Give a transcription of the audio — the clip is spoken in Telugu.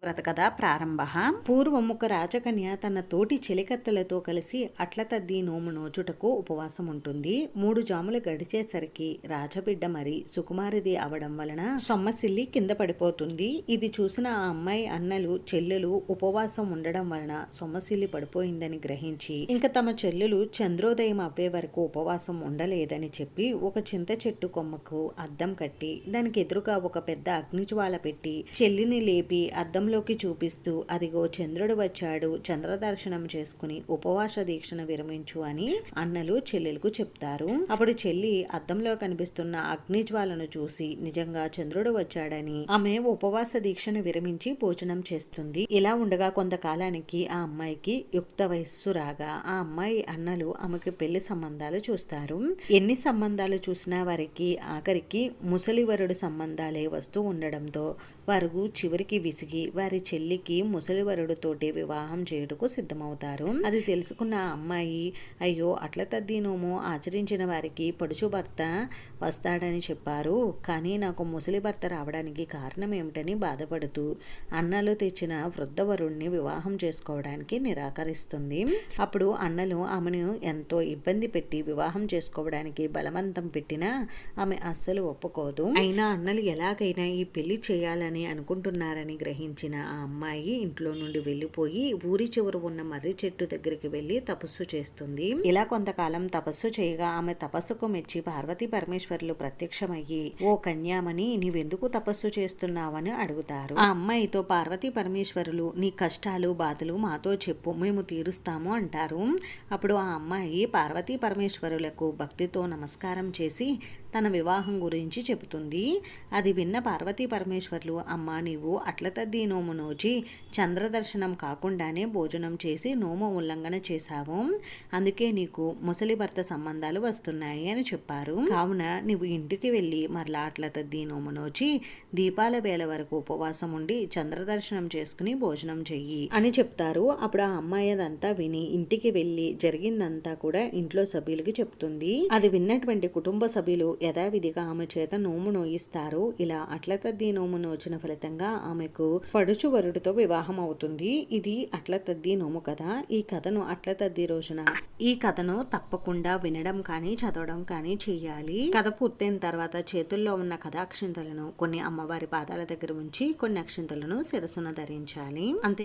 వ్రతకథ ప్రారంభ. పూర్వం ఒక రాజకన్య తన తోటి చెలికత్తెలతో కలిసి అట్ల తద్ది నోము నోచుటకు ఉపవాసం ఉంటుంది. 3 జాములు గడిచేసరికి రాజబిడ్డ మరి సుకుమారిది అవడం వలన సొమ్మసిల్లి కింద పడిపోతుంది. ఇది చూసిన ఆ అమ్మాయి అన్నలు చెల్లెలు ఉపవాసం ఉండడం వలన సొమ్మసిల్లి పడిపోయిందని గ్రహించి ఇంక తమ చెల్లెలు చంద్రోదయం అవ్వే వరకు ఉపవాసం ఉండలేదని చెప్పి ఒక చింత చెట్టు కొమ్మకు అద్దం కట్టి దానికి ఎదురుగా ఒక పెద్ద అగ్నిజ్వాల పెట్టి చెల్లిని లేపి అద్దం లోకి చూపిస్తూ అదిగో చంద్రుడు వచ్చాడు, చంద్రదర్శనం చేసుకుని ఉపవాస దీక్షను విరమించు అని అన్నలు చెల్లెలకు చెప్తారు. అప్పుడు చెల్లి అద్దంలో కనిపిస్తున్న అగ్నిజ్వాలను చూసి నిజంగా చంద్రుడు వచ్చాడని ఆమె ఉపవాస దీక్షను విరమించి భోజనం చేస్తుంది. ఇలా ఉండగా కొంతకాలానికి ఆ అమ్మాయికి యుక్త వయస్సు రాగా ఆ అమ్మాయి అన్నలు ఆమెకు పెళ్లి సంబంధాలు చూస్తారు. ఎన్ని సంబంధాలు చూసినా వారికి ఆఖరికి ముసలివరుడు సంబంధాలే వస్తూ ఉండడంతో వారు చివరికి విసిగి వారి చెల్లికి ముసలివరుడుతోటి వివాహం చేయుటకు సిద్ధమవుతారు. అది తెలుసుకున్న ఆ అమ్మాయి అయ్యో అట్ల తద్ది నోము ఆచరించిన వారికి పడుచు భర్త వస్తాడని చెప్పారు, కానీ నాకు ముసలి భర్త రావడానికి కారణం ఏమిటని బాధపడుతూ అన్నలు తెచ్చిన వృద్ధవరుణ్ణి వివాహం చేసుకోవడానికి నిరాకరిస్తుంది. అప్పుడు అన్నలు ఆమెను ఎంతో ఇబ్బంది పెట్టి వివాహం చేసుకోవడానికి బలవంతం పెట్టినా ఆమె అస్సలు ఒప్పుకోదు. అయినా అన్నలు ఎలాగైనా ఈ పెళ్లి చేయాలని అనుకుంటున్నారని గ్రహించిన ఆ అమ్మాయి ఇంట్లో నుండి వెళ్ళిపోయి ఊరి చివర ఉన్న మర్రి చెట్టు దగ్గరికి వెళ్లి తపస్సు చేస్తుంది. ఇలా కొంతకాలం తపస్సు చేయగా ఆమె తపస్సుకు మెచ్చి పార్వతీ పరమేశ్వరులు ప్రత్యక్షమయ్యి ఓ కన్యామని నీవెందుకు తపస్సు చేస్తున్నావని అడుగుతారు. ఆ అమ్మాయితో పార్వతీ పరమేశ్వరులు నీ కష్టాలు బాధలు మాతో చెప్పు, మేము తీరుస్తాము అంటారు. అప్పుడు ఆ అమ్మాయి పార్వతీ పరమేశ్వరులకు భక్తితో నమస్కారం చేసి తన వివాహం గురించి చెబుతుంది. అది విన్న పార్వతీ పరమేశ్వరులు అమ్మా నీవు అట్ల తద్ది నోము నోచి చంద్రదర్శనం కాకుండానే భోజనం చేసి నోము ఉల్లంఘన చేశావు, అందుకే నీకు ముసలి భర్త సంబంధాలు వస్తున్నాయి అని చెప్పారు. కావున నీవు ఇంటికి వెళ్ళి మరలా అట్ల తద్ది నోము నోచి దీపాల వేళ వరకు ఉపవాసం ఉండి చంద్రదర్శనం చేసుకుని భోజనం చెయ్యి అని చెప్తారు. అప్పుడు ఆ అమ్మాయి అదంతా విని ఇంటికి వెళ్ళి జరిగిందంతా కూడా ఇంట్లో సభ్యులకి చెప్తుంది. అది విన్నటువంటి కుటుంబ సభ్యులు యథావిధిగా ఆమె చేత నోము నోయిస్తారు. ఇలా అట్ల తద్ది నోము నోచిన ఫలితంగా ఆమెకు పడుచు వరుడితో వివాహం అవుతుంది. ఇది అట్ల తద్ది నోము కథ. ఈ కథను అట్ల తద్ది రోజున ఈ కథను తప్పకుండా వినడం కానీ చదవడం కానీ చెయ్యాలి. కథ పూర్తయిన తర్వాత చేతుల్లో ఉన్న కథాక్షింతలను కొన్ని అమ్మవారి పాదాల దగ్గర ఉంచి కొన్ని అక్షింతలను శిరస్సున ధరించాలి. అంతే.